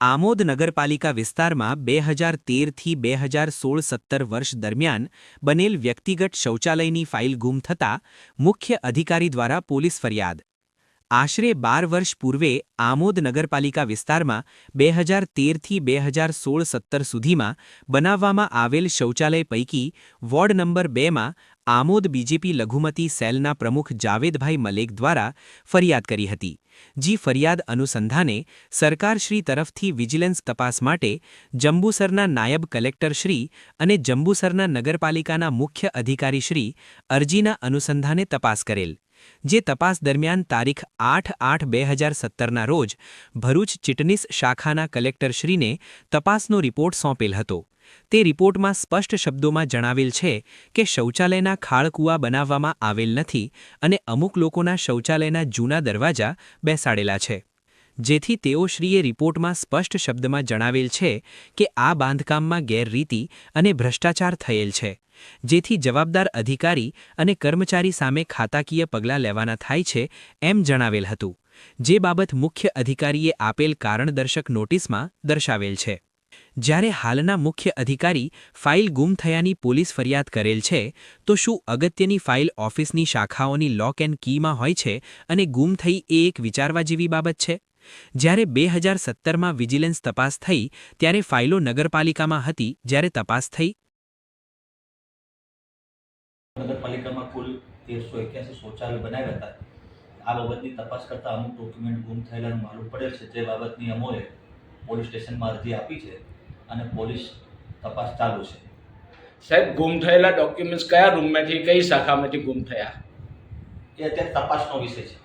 આમોદ નગરપાલિકા વિસ્તારમાં 2013થી 2016-17 વર્ષ દરમિયાન બનેલ વ્યક્તિગત શૌચાલયની ફાઇલ ગુમ થતાં મુખ્ય અધિકારી દ્વારા પોલીસ ફરિયાદ। આશરે 12 વર્ષ પૂર્વે આમોદ નગરપાલિકા વિસ્તારમાં 2013થી 2016-17 સુધીમાં બનાવવામાં આવેલ શૌચાલય પૈકી વોર્ડ નંબર 2માં આમોદ બીજેપી લઘુમતી સેલના પ્રમુખ જાવેદભાઈ મલેક દ્વારા ફરિયાદ કરી હતી। જી ફરિયાદ અનુસંધાને સરકારશ્રી તરફથી વિજિલન્સ તપાસ માટે જંબુસરના નાયબ કલેક્ટરશ્રી અને જંબુસરના નગરપાલિકાના મુખ્ય અધિકારીશ્રી અરજીના અનુસંધાને તપાસ કરેલ, જે તપાસ દરમિયાન તારીખ 8/8/2017ના રોજ ભરૂચ ચિટનીસ શાખાના કલેક્ટરશ્રીને તપાસનો રિપોર્ટ સોંપેલ હતો। તે રિપોર્ટમાં સ્પષ્ટ શબ્દોમાં જણાવેલ છે કે શૌચાલયના ખાળકૂવા બનાવવામાં આવેલ નથી અને અમુક લોકોના શૌચાલયના જૂના દરવાજા બેસાડેલા છે, જેથી તેઓશ્રીએ રિપોર્ટમાં સ્પષ્ટ શબ્દમાં જણાવેલ છે કે આ બાંધકામમાં ગેરરીતિ અને ભ્રષ્ટાચાર થયેલ છે, જેથી જવાબદાર અધિકારી અને કર્મચારી સામે ખાતાકીય પગલાં લેવાના થાય છે એમ જણાવેલ હતું, જે બાબત મુખ્ય અધિકારીએ આપેલ કારણદર્શક નોટિસમાં દર્શાવેલ છે। જ્યારે હાલના મુખ્ય અધિકારી ફાઇલ ગુમ થયાની પોલીસ ફરિયાદ કરેલ છે, તો શું અગત્યની ફાઇલ ઓફિસની શાખાઓની લોક એન્ડ કીમાં હોય છે અને ગુમ થઈ એ એક વિચારવા જેવી બાબત છે? જ્યારે 2017માં વિજિલન્સ તપાસ થઈ ત્યારે ફાઇલો નગરપાલિકામાં હતી, જ્યારે તપાસ થઈ નગરપાલિકામાં કુલ 1381 શૌચાલય બનાવ્યા હતા। આ બાબતની તપાસ કરતા અમુક ડોક્યુમેન્ટ ગુમ થયેલાનું માલુમ પડેલ છે, જે બાબતની અમોએ પોલીસ સ્ટેશનમાં અરજી આપી છે અને પોલીસ તપાસ ચાલુ છે। સાહેબ, ગુમ થયેલા ડોક્યુમેન્ટ્સ કયા રૂમમાંથી કઈ શાખામાંથી ગુમ થયા? એ અત્યારે તપાસનો વિષય છે।